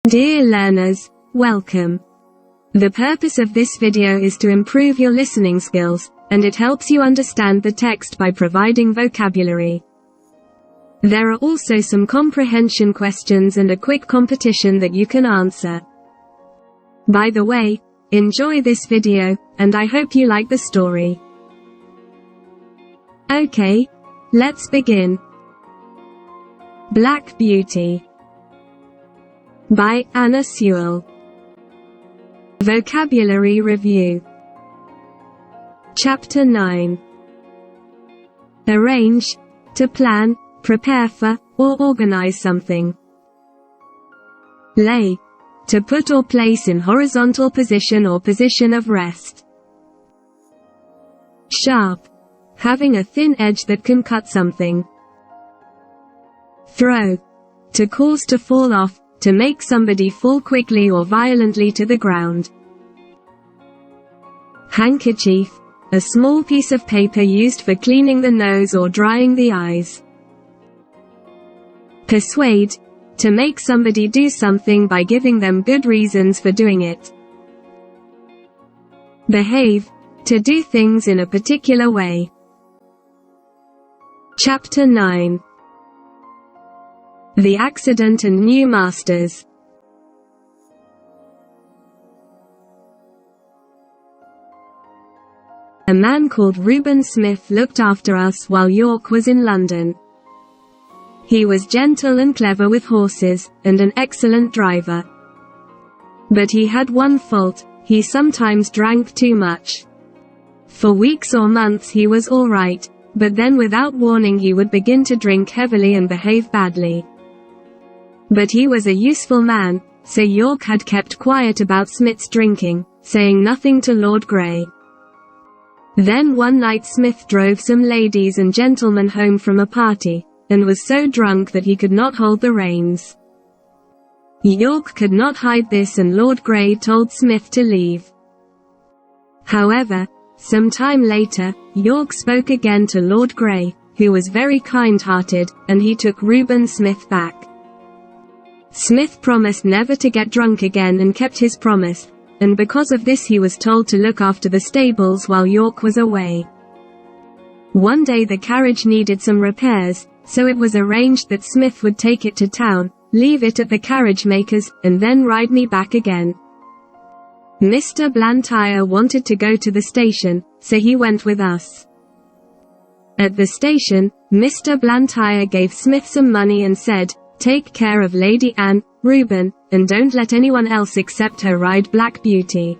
Dear learners, welcome. The purpose of this video is to improve your listening skills, and it helps you understand the text by providing vocabulary. There are also some comprehension questions and a quick competition that you can answer. By the way, enjoy this video, and I hope you like the story. Okay, let's begin. Black Beauty by Anna Sewell. Vocabulary Review. Chapter 9. Arrange, to plan, prepare for, or organize something. Lay, to put or place in horizontal position or position of rest. Sharp, having a thin edge that can cut something. Throw, to cause to fall off, to make somebody fall quickly or violently to the ground. Handkerchief, a small piece of paper used for cleaning the nose or drying the eyes. Persuade, to make somebody do something by giving them good reasons for doing it. Behave, to do things in a particular way. Chapter 9. The Accident and New Masters. A man called Reuben Smith looked after us while York was in London. He was gentle and clever with horses, and an excellent driver. But he had one fault: he sometimes drank too much. For weeks or months he was all right, but then without warning he would begin to drink heavily and behave badly. But he was a useful man, so York had kept quiet about Smith's drinking, saying nothing to Lord Grey. Then one night Smith drove some ladies and gentlemen home from a party, and was so drunk that he could not hold the reins. York could not hide this, and Lord Grey told Smith to leave. However, some time later, York spoke again to Lord Grey, who was very kind-hearted, and he took Reuben Smith back. Smith promised never to get drunk again and kept his promise, and because of this he was told to look after the stables while York was away. One day the carriage needed some repairs, so it was arranged that Smith would take it to town, leave it at the carriage maker's, and then ride me back again. Mr. Blantyre wanted to go to the station, so he went with us. At the station, Mr. Blantyre gave Smith some money and said, "Take care of Lady Anne, Reuben, and don't let anyone else except her ride Black Beauty."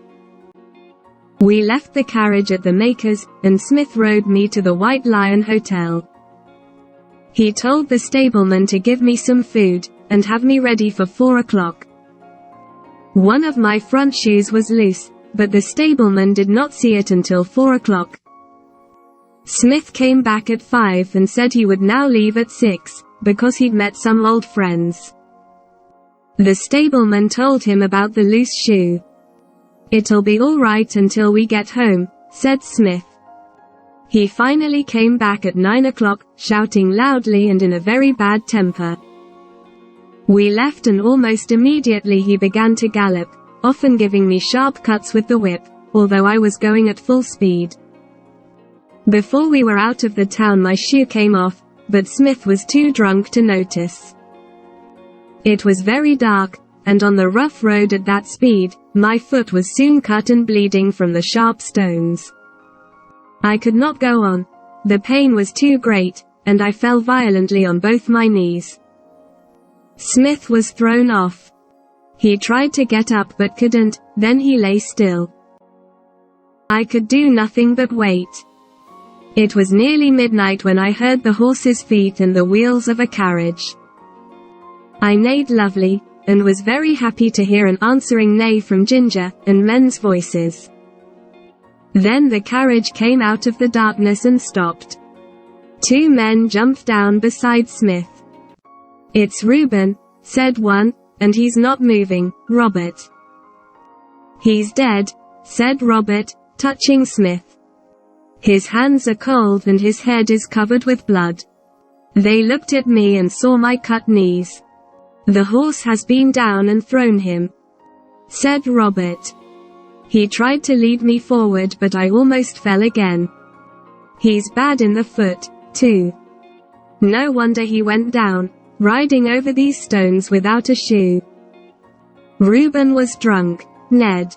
We left the carriage at the maker's, and Smith rode me to the White Lion Hotel. He told the stableman to give me some food, and have me ready for 4 o'clock. One of my front shoes was loose, but the stableman did not see it until 4 o'clock. Smith came back at 5 and said he would now leave at 6, because he'd met some old friends. The stableman told him about the loose shoe. "It'll be all right until we get home," said Smith. He finally came back at 9 o'clock, shouting loudly and in a very bad temper. We left, and almost immediately he began to gallop, often giving me sharp cuts with the whip, although I was going at full speed. Before we were out of the town my shoe came off, but Smith was too drunk to notice. It was very dark, and on the rough road at that speed, my foot was soon cut and bleeding from the sharp stones. I could not go on. The pain was too great, and I fell violently on both my knees. Smith was thrown off. He tried to get up but couldn't, then he lay still. I could do nothing but wait. It was nearly midnight when I heard the horse's feet and the wheels of a carriage. I neighed lovely, and was very happy to hear an answering neigh from Ginger, and men's voices. Then the carriage came out of the darkness and stopped. 2 men jumped down beside Smith. "It's Reuben," said one, "and he's not moving, Robert." "He's dead," said Robert, touching Smith. "His hands are cold and his head is covered with blood." They looked at me and saw my cut knees. "The horse has been down and thrown him," said Robert. "He tried to lead me forward but I almost fell again. He's bad in the foot, too. No wonder he went down, riding over these stones without a shoe." Reuben was drunk, Ned.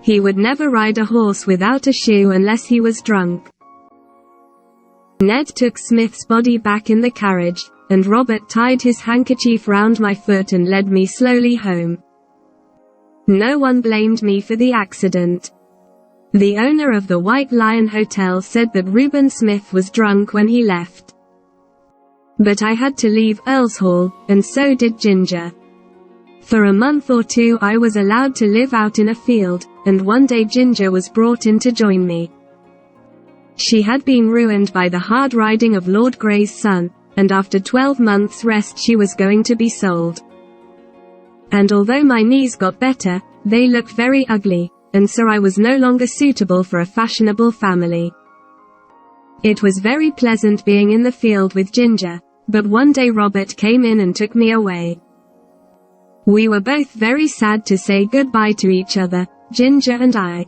He would never ride a horse without a shoe unless he was drunk. Ned took Smith's body back in the carriage, and Robert tied his handkerchief round my foot and led me slowly home. No one blamed me for the accident. The owner of the White Lion Hotel said that Reuben Smith was drunk when he left. But I had to leave Earls Hall, and so did Ginger. For a month or two I was allowed to live out in a field, and one day Ginger was brought in to join me. She had been ruined by the hard riding of Lord Grey's son, and after 12 months' rest she was going to be sold. And although my knees got better, they looked very ugly, and so I was no longer suitable for a fashionable family. It was very pleasant being in the field with Ginger, but one day Robert came in and took me away. We were both very sad to say goodbye to each other, Ginger and I.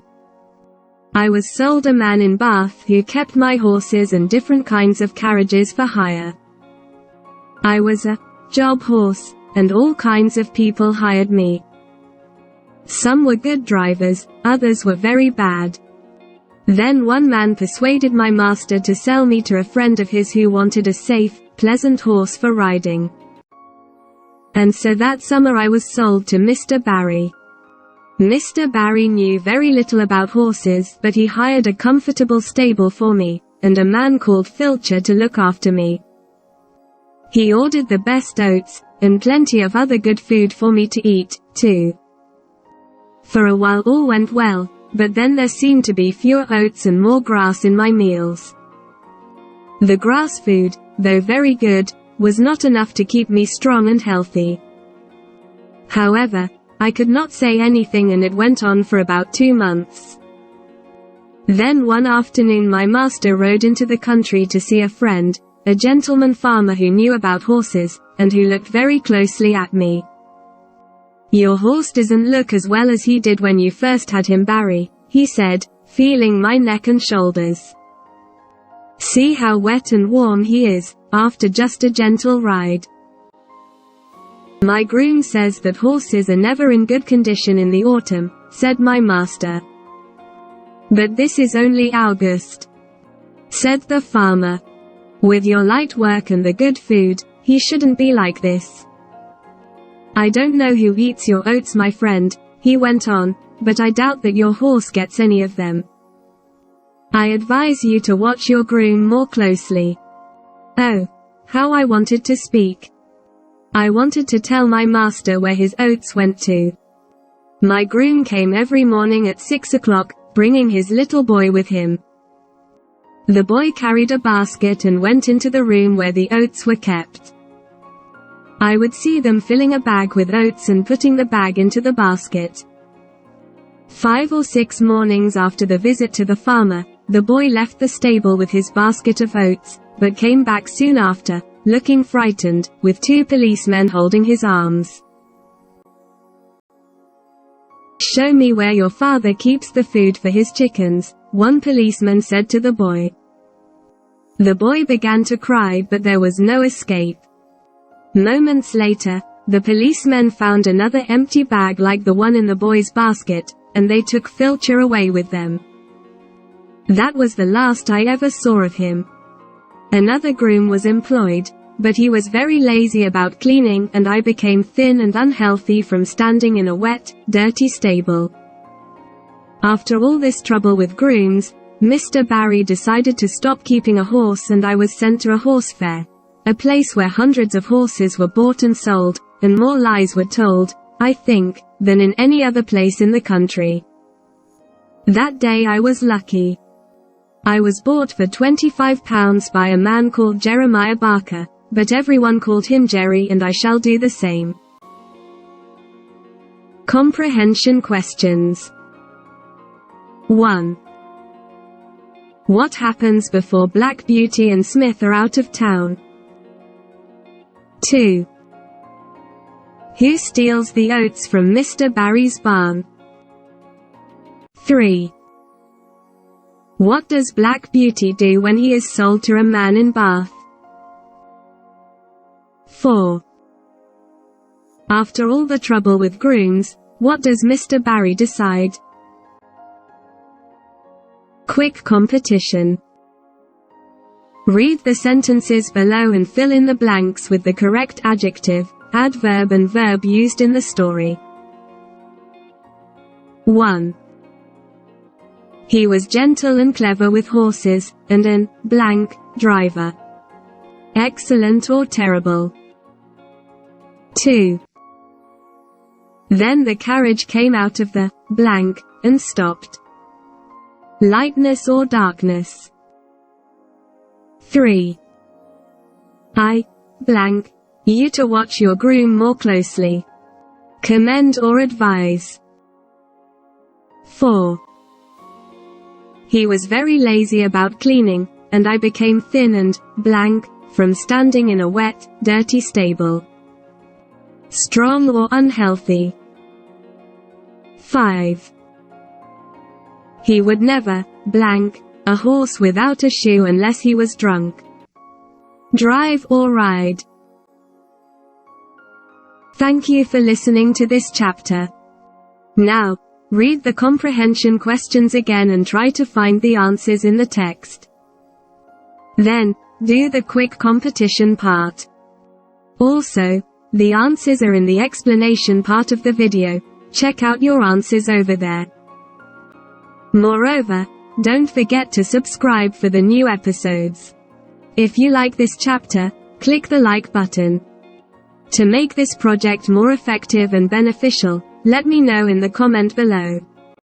I was sold a man in Bath who kept my horses and different kinds of carriages for hire. I was a job horse, and all kinds of people hired me. Some were good drivers, others were very bad. Then one man persuaded my master to sell me to a friend of his who wanted a safe, pleasant horse for riding. And so that summer I was sold to Mr. Barry. Mr. Barry knew very little about horses, but he hired a comfortable stable for me, and a man called Filcher to look after me. He ordered the best oats, and plenty of other good food for me to eat, too. For a while all went well, but then there seemed to be fewer oats and more grass in my meals. The grass food, though very good, was not enough to keep me strong and healthy. However, I could not say anything and it went on for about 2 months. Then one afternoon my master rode into the country to see a friend, a gentleman farmer who knew about horses, and who looked very closely at me. "Your horse doesn't look as well as he did when you first had him, Barry," he said, feeling my neck and shoulders. "See how wet and warm he is, after just a gentle ride. My groom says that horses are never in good condition in the autumn," said my master. "But this is only August," said the farmer. "With your light work and the good food, he shouldn't be like this. I don't know who eats your oats, my friend," he went on, "but I doubt that your horse gets any of them. I advise you to watch your groom more closely." Oh, how I wanted to speak. I wanted to tell my master where his oats went to. My groom came every morning at 6 o'clock, bringing his little boy with him. The boy carried a basket and went into the room where the oats were kept. I would see them filling a bag with oats and putting the bag into the basket. 5 or 6 mornings after the visit to the farmer, the boy left the stable with his basket of oats, but came back soon after, looking frightened, with 2 policemen holding his arms. "Show me where your father keeps the food for his chickens," one policeman said to the boy. The boy began to cry, but there was no escape. Moments later, the policemen found another empty bag like the one in the boy's basket, and they took Filcher away with them. That was the last I ever saw of him. Another groom was employed, but he was very lazy about cleaning, and I became thin and unhealthy from standing in a wet, dirty stable. After all this trouble with grooms, Mr. Barry decided to stop keeping a horse, and I was sent to a horse fair, a place where hundreds of horses were bought and sold, and more lies were told, I think, than in any other place in the country. That day I was lucky. I was bought for £25 by a man called Jeremiah Barker, but everyone called him Jerry, and I shall do the same. Comprehension questions. 1. What happens before Black Beauty and Smith are out of town? 2. Who steals the oats from Mr. Barry's barn? 3. What does Black Beauty do when he is sold to a man in Bath? 4. After all the trouble with grooms, what does Mr. Barry decide? Quick competition. Read the sentences below and fill in the blanks with the correct adjective, adverb and verb used in the story. 1. He was gentle and clever with horses, and an blank driver. Excellent or terrible. 2. Then the carriage came out of the blank and stopped. Lightness or darkness. 3. I blank you to watch your groom more closely. Commend or advise. 4. He was very lazy about cleaning, and I became thin and blank from standing in a wet, dirty stable. Strong or unhealthy. 5. He would never blank a horse without a shoe unless he was drunk. Drive or ride. Thank you for listening to this chapter. Now, read the comprehension questions again and try to find the answers in the text. Then, do the quick competition part. Also, the answers are in the explanation part of the video. Check out your answers over there. Moreover, don't forget to subscribe for the new episodes. If you like this chapter, click the like button. To make this project more effective and beneficial, let me know in the comment below.